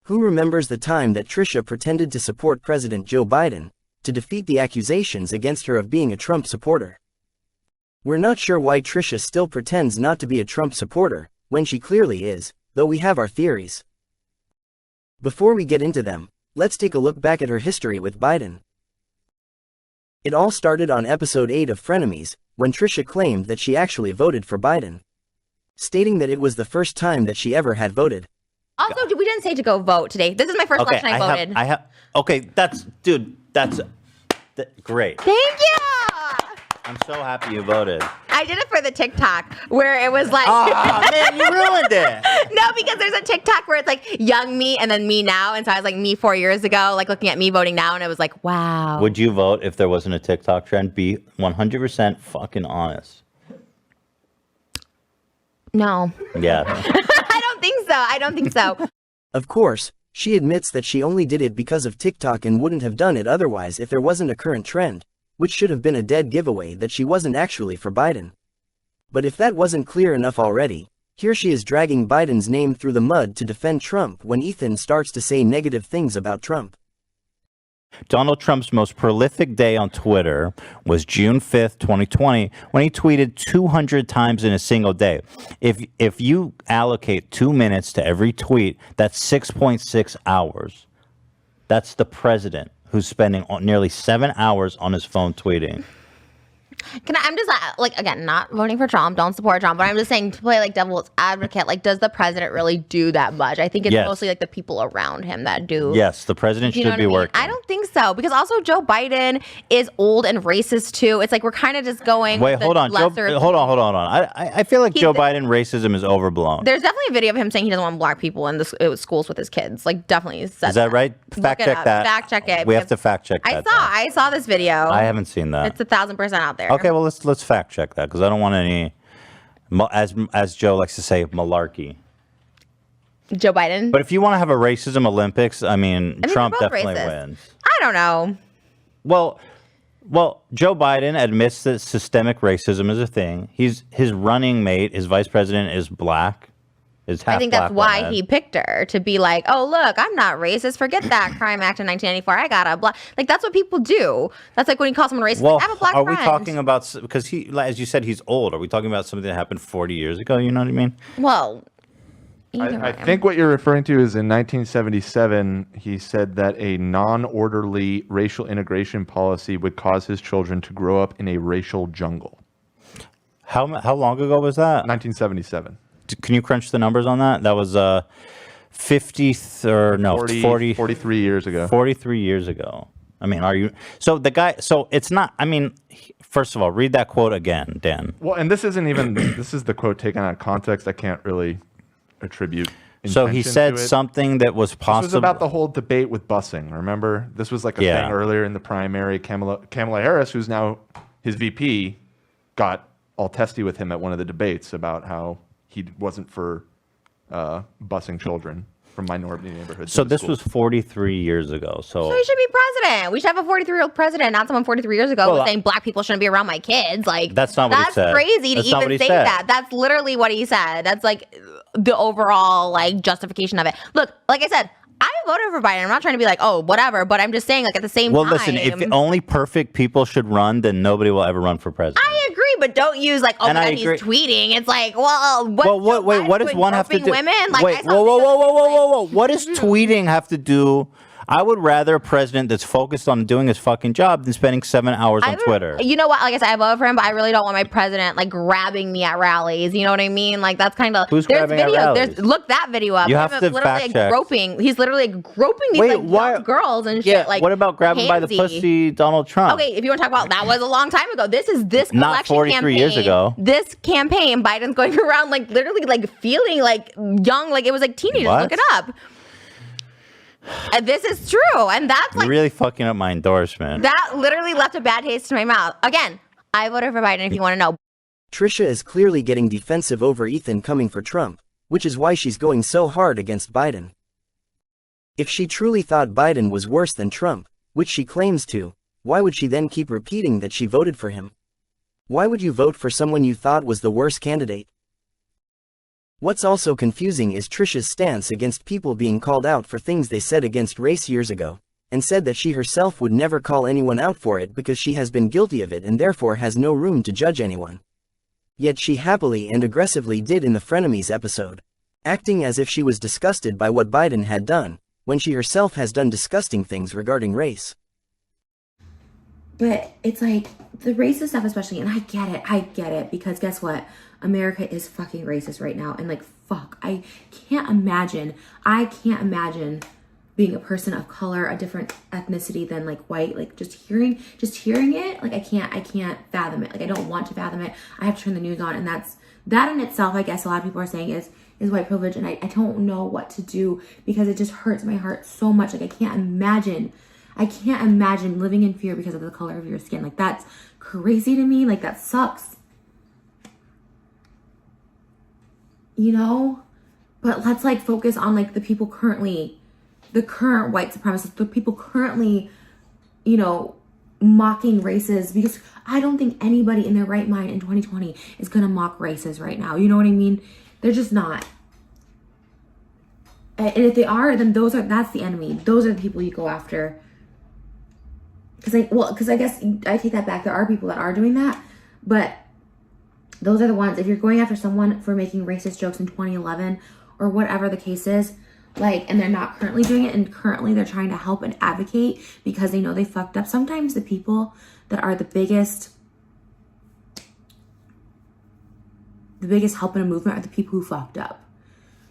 Who remembers the time that Trisha pretended to support President Joe Biden, to defeat the accusations against her of being a Trump supporter? We're not sure why Trisha still pretends not to be a Trump supporter, when she clearly is, though we have our theories. Before we get into them, let's take a look back at her history with Biden. It all started on episode 8 of Frenemies, when Trisha claimed that she actually voted for Biden, stating that it was the first time that she ever had voted. Also, we didn't say to go vote today. This is my first election I voted. Okay, that's great. Thank you! I'm so happy you voted. I did it for the TikTok, where it was like... Oh, man, you ruined it! No, because there's a TikTok where it's like, young me and then me now, and so I was like, me 4 years ago, like looking at me voting now, and it was like, wow. Would you vote if there wasn't a TikTok trend? Be 100% fucking honest. No. Yeah. I don't think so. Of course, she admits that she only did it because of TikTok and wouldn't have done it otherwise if there wasn't a current trend, which should have been a dead giveaway that she wasn't actually for Biden. But if that wasn't clear enough already, here she is dragging Biden's name through the mud to defend Trump when Ethan starts to say negative things about Trump. Donald Trump's most prolific day on Twitter was June 5th, 2020, when he tweeted 200 times in a single day. If you allocate 2 minutes to every tweet, that's 6.6 hours. That's the president who's spending nearly 7 hours on his phone tweeting. I'm just like, again, not voting for Trump, don't support Trump, but I'm just saying to play like devil's advocate, like, does the president really do that much? I think it's mostly like the people around him that do. Yes, the president should be working. I don't think so, because also Joe Biden is old and racist too. It's like we're kind of just going. Wait, hold on. Hold on. I feel like Joe Biden racism is overblown. There's definitely a video of him saying he doesn't want black people in the schools with his kids. Like, definitely said Is that right? Fact check that. Fact check it. We have to fact check that. I saw this video. I haven't seen that. It's 1,000% out there. Okay, well let's fact check that, because I don't want any, as Joe likes to say, malarkey. Joe Biden. But if you want to have a racism Olympics, I mean Trump definitely wins. I don't know. Well, Joe Biden admits that systemic racism is a thing. His running mate, his vice president, is black. I think that's why he picked her, to be like, oh, look, I'm not racist. Forget that Crime Act in 1994. I got a black. Like, that's what people do. That's like when you call someone racist. Well, I have a black friend. Are we talking about, because he, as you said, he's old. Are we talking about something that happened 40 years ago? You know what I mean? Well, I think what you're referring to is in 1977, he said that a non-orderly racial integration policy would cause his children to grow up in a racial jungle. How long ago was that? 1977. Can you crunch the numbers on that? That was 43 years ago. 43 years ago. I mean, are you? So the guy. So it's not. I mean, first of all, read that quote again, Dan. Well, and this isn't even. This is the quote taken out of context. I can't really attribute. So he said something that was possible. This was about the whole debate with busing. Remember, this was like a thing earlier in the primary. Kamala Harris, who's now his VP, got all testy with him at one of the debates about how he wasn't for busing children from minority neighborhoods. So this was 43 years ago. So he should be president. We should have a 43-year-old president, not someone 43 years ago saying black people shouldn't be around my kids. Like, that's not what he said. That's crazy to even say that. That's literally what he said. That's like the overall like justification of it. Look, like I said, I voted for Biden. I'm not trying to be like, oh, whatever, but I'm just saying, like, at the same time. Well, listen, if only perfect people should run, then nobody will ever run for president. I agree, but don't use like, oh my God, he's tweeting. It's like, well, what does one have to do? Women? Like, wait, whoa. What does tweeting have to do? I would rather a president that's focused on doing his fucking job than spending 7 hours on Twitter. You know what? Like I said, I voted for him, but I really don't want my president like grabbing me at rallies. You know what I mean? Like, that's kind of grabbing at rallies? Look that video up. You have to fact check. He's literally groping these young girls and shit. Like, what about grabbing by the pussy, Donald Trump? Okay, if you want to talk about that, was a long time ago. This is this not 43 years ago. This campaign, Biden's going around like literally like feeling like young, like it was like teenagers. Look it up. And this is true, and that's like, you're really fucking up my endorsement. That literally left a bad taste in my mouth. Again, I voted for Biden if you want to know. Trisha is clearly getting defensive over Ethan coming for Trump, which is why she's going so hard against Biden. If she truly thought Biden was worse than Trump, which she claims to, why would she then keep repeating that she voted for him? Why would you vote for someone you thought was the worst candidate? What's also confusing is Trisha's stance against people being called out for things they said against race years ago, and said that she herself would never call anyone out for it because she has been guilty of it and therefore has no room to judge anyone. Yet she happily and aggressively did in the Frenemies episode, acting as if she was disgusted by what Biden had done, when she herself has done disgusting things regarding race. But it's like, the racist stuff especially, and I get it, because guess what? America is fucking racist right now, and like, fuck, I can't imagine being a person of color, a different ethnicity than like white, like just hearing it, like I can't fathom it. Like I don't want to fathom it. I have to turn the news on, and that in itself, I guess a lot of people are saying is white privilege, and I don't know what to do because it just hurts my heart so much. Like I can't imagine living in fear because of the color of your skin. Like that's crazy to me. Like that sucks. You know? But let's like focus on like the people currently, the current white supremacists, the people currently, you know, mocking races, because I don't think anybody in their right mind in 2020 is gonna mock races right now. You know what I mean? They're just not. And if they are, then that's the enemy. Those are the people you go after. Because I guess I take that back. There are people that are doing that, but those are the ones. If you're going after someone for making racist jokes in 2011 or whatever the case is, like, and they're not currently doing it, and currently they're trying to help and advocate because they know they fucked up. Sometimes the people that are the biggest help in a movement are the people who fucked up.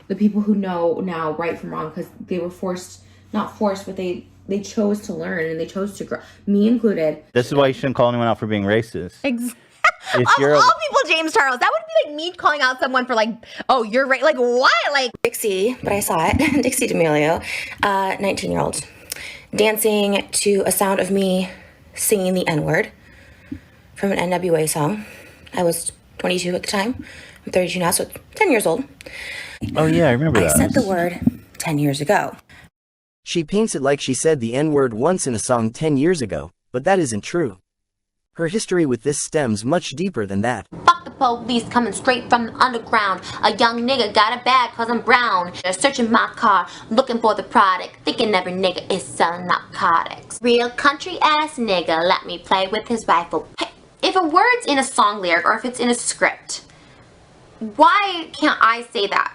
The people who know now right from wrong because they were not forced, but they chose to learn and they chose to grow. Me included. This is why you shouldn't call anyone out for being racist. Exactly. Of all people, James Charles, that would be like me calling out someone for like, oh, you're right. Like what? Like Dixie, but I saw it. Dixie D'Amelio, 19-year-old, dancing to a sound of me singing the N-word from an NWA song. I was 22 at the time. I'm 32 now, so 10 years old. Oh yeah, I remember that. I said the word 10 years ago. She paints it like she said the N-word once in a song 10 years ago, but that isn't true. Her history with this stems much deeper than that. Fuck the police coming straight from the underground. A young nigga got a bag cause I'm brown. They're searching my car, looking for the product, thinking every nigga is selling narcotics. Real country ass nigga let me play with his rifle. Hey, if a word's in a song lyric or if it's in a script, why can't I say that?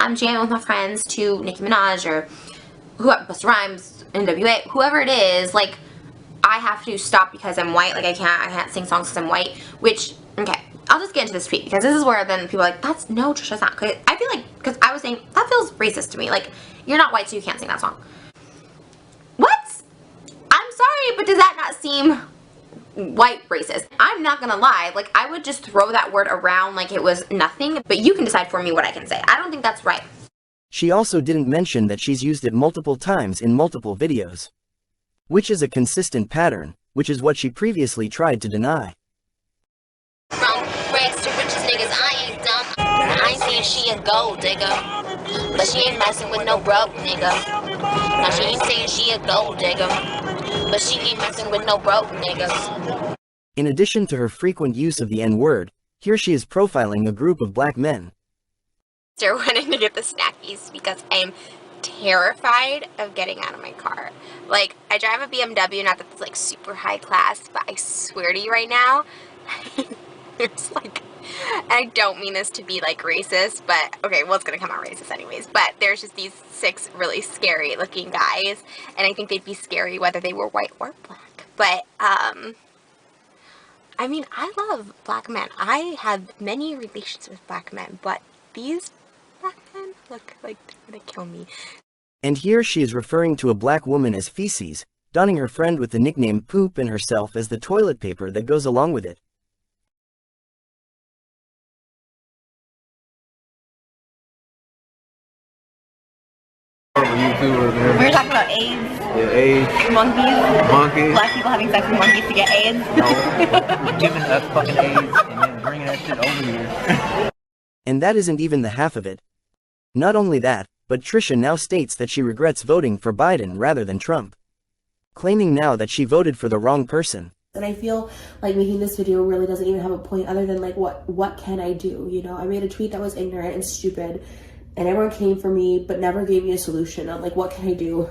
I'm jamming with my friends to Nicki Minaj or whoever, Busta Rhymes, NWA, whoever it is, like, I have to stop because I'm white. Like I can't sing songs because I'm white, which, okay, I'll just get into this tweet because this is where then people are like, no, Trisha, that's not good. I feel like, because I was saying, that feels racist to me. Like, you're not white, so you can't sing that song. What? I'm sorry, but does that not seem white racist? I'm not gonna lie, like, I would just throw that word around like it was nothing, but you can decide for me what I can say. I don't think that's right. She also didn't mention that she's used it multiple times in multiple videos, which is a consistent pattern, which is what she previously tried to deny. From rags to riches niggas, I ain't dumb. I ain't saying she a gold digger, but she ain't messing with no broke nigga. Now she ain't saying she a gold digger, but she ain't messing with no broke niggas. In addition to her frequent use of the N-word, here she is profiling a group of black men. They're wanting to get the snackies because I'm terrified of getting out of my car. Like, I drive a BMW, not that it's like super high class, but I swear to you right now, there's like, I don't mean this to be like racist, but okay, well, it's gonna come out racist anyways, but there's just these 6 really scary looking guys, and I think they'd be scary whether they were white or black. But I mean, I love black men. I have many relations with black men, but these black men look like they're gonna kill me. And here she is referring to a black woman as feces, donning her friend with the nickname Poop and herself as the toilet paper that goes along with it. we're talking about AIDS. Yeah, AIDS. Monkeys. Black people having sex with monkeys to get AIDS. No, giving us fucking AIDS and then bringing that shit over here. And that isn't even the half of it. Not only that, but Trisha now states that she regrets voting for Biden rather than Trump, claiming now that she voted for the wrong person. And I feel like making this video really doesn't even have a point other than like, what can I do? You know, I made a tweet that was ignorant and stupid and everyone came for me, but never gave me a solution on like, what can I do?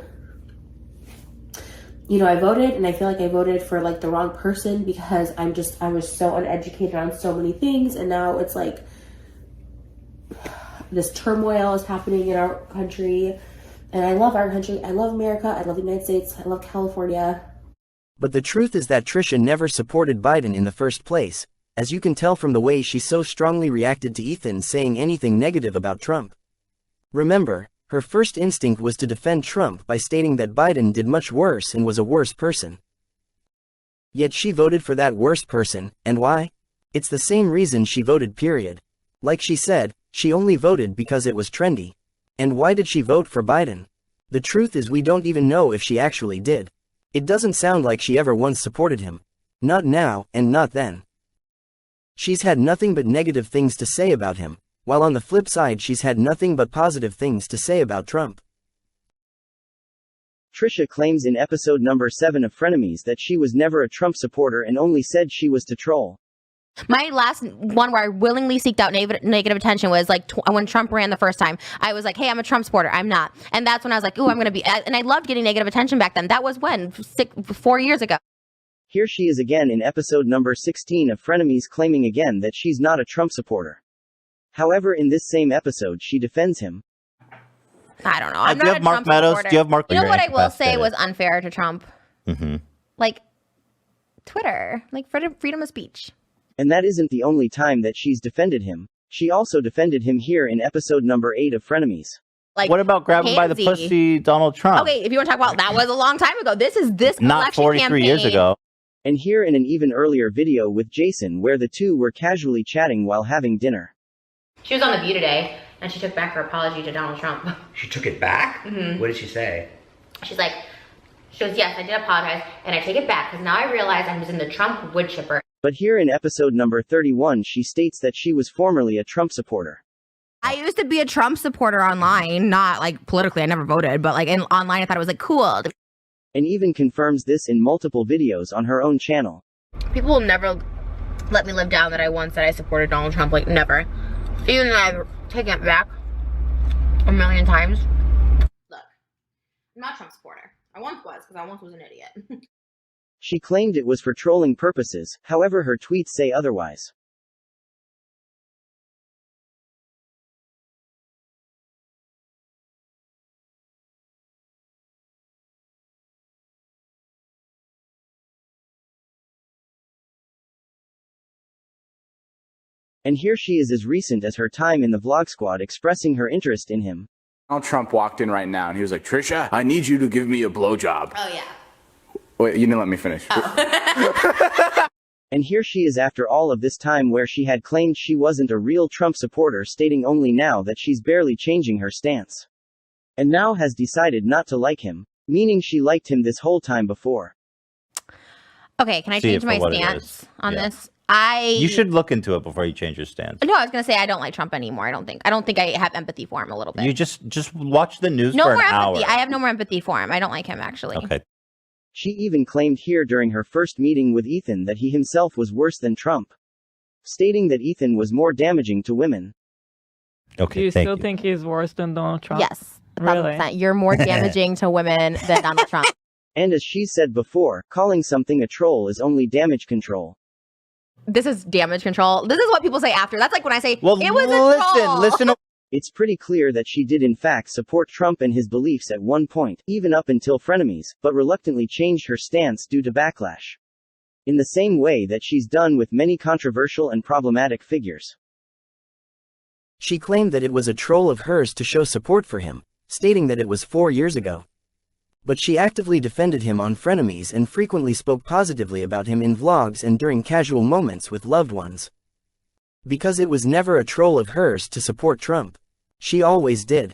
You know, I voted and I feel like I voted for like the wrong person because I was so uneducated on so many things. And now it's like this turmoil is happening in our country. And I love our country. I love America. I love the United States. I love California. But the truth is that Trisha never supported Biden in the first place, as you can tell from the way she so strongly reacted to Ethan saying anything negative about Trump. Remember, her first instinct was to defend Trump by stating that Biden did much worse and was a worse person. Yet she voted for that worse person, and why? It's the same reason she voted, period. Like she said, she only voted because it was trendy. And why did she vote for Biden? The truth is we don't even know if she actually did. It doesn't sound like she ever once supported him. Not now, and not then. She's had nothing but negative things to say about him, while on the flip side she's had nothing but positive things to say about Trump. Trisha claims in episode number 7 of Frenemies that she was never a Trump supporter and only said she was to troll. My last one where I willingly seeked out negative attention was like when Trump ran the first time. I was like, hey, I'm a Trump supporter. I'm not. And that's when I was like, ooh, I'm going to be. And I loved getting negative attention back then. That was when? 4 years ago. Here she is again in episode number 16 of Frenemies claiming again that she's not a Trump supporter. However, in this same episode she defends him. I don't know. I'm do you have Mark Meadows? Do you have Mark? You know what I will say was unfair to Trump? Mm-hmm. Like, Twitter. Like, freedom of speech. And that isn't the only time that she's defended him. She also defended him here in episode number 8 of Frenemies. Like, what about grabbing by the pussy Donald Trump? Okay, if you want to talk about that was a long time ago. This is this not 43 campaign. Years ago. And here in an even earlier video with Jason where the two were casually chatting while having dinner. She was on The View today, and she took back her apology to Donald Trump. She took it back? Mm-hmm. What did she say? She goes, yes, I did apologize, and I take it back, because now I realize I'm using the Trump wood chipper. But here in episode number 31 she states that she was formerly a Trump supporter. I used to be a Trump supporter online, not like politically, I never voted, but like online I thought it was like cool. And even confirms this in multiple videos on her own channel. People will never let me live down that I once said I supported Donald Trump, like never. Even though I've taken it back a million times. Look, I'm not a Trump supporter. I once was, because I once was an idiot. She claimed it was for trolling purposes, however her tweets say otherwise. And here she is as recent as her time in the Vlog Squad expressing her interest in him. Donald Trump walked in right now and he was like, Trisha, I need you to give me a blowjob. Oh yeah. Wait, you didn't let me finish. Oh. And here she is after all of this time where she had claimed she wasn't a real Trump supporter, stating only now that she's barely changing her stance. And now has decided not to like him, meaning she liked him this whole time before. Okay, can I change my stance on this? You should look into it before you change your stance. No, I was gonna say I don't like Trump anymore. I don't think I have empathy for him a little bit. You just watch the news no for more an empathy. hour. I have no more empathy for him. I don't like him actually. Okay. She even claimed here during her first meeting with Ethan that he himself was worse than Trump, stating that Ethan was more damaging to women. Okay, do you still think he's worse than Donald Trump? Yes, really. You're more damaging to women than Donald Trump. And as she said before, calling something a troll is only damage control. This is damage control. This is what people say after. That's like when I say, well, it was a troll. Listen. It's pretty clear that she did in fact support Trump and his beliefs at one point, even up until Frenemies, but reluctantly changed her stance due to backlash. In the same way that she's done with many controversial and problematic figures. She claimed that it was a troll of hers to show support for him, stating that it was 4 years ago. But she actively defended him on Frenemies and frequently spoke positively about him in vlogs and during casual moments with loved ones. Because it was never a troll of hers to support Trump. She always did.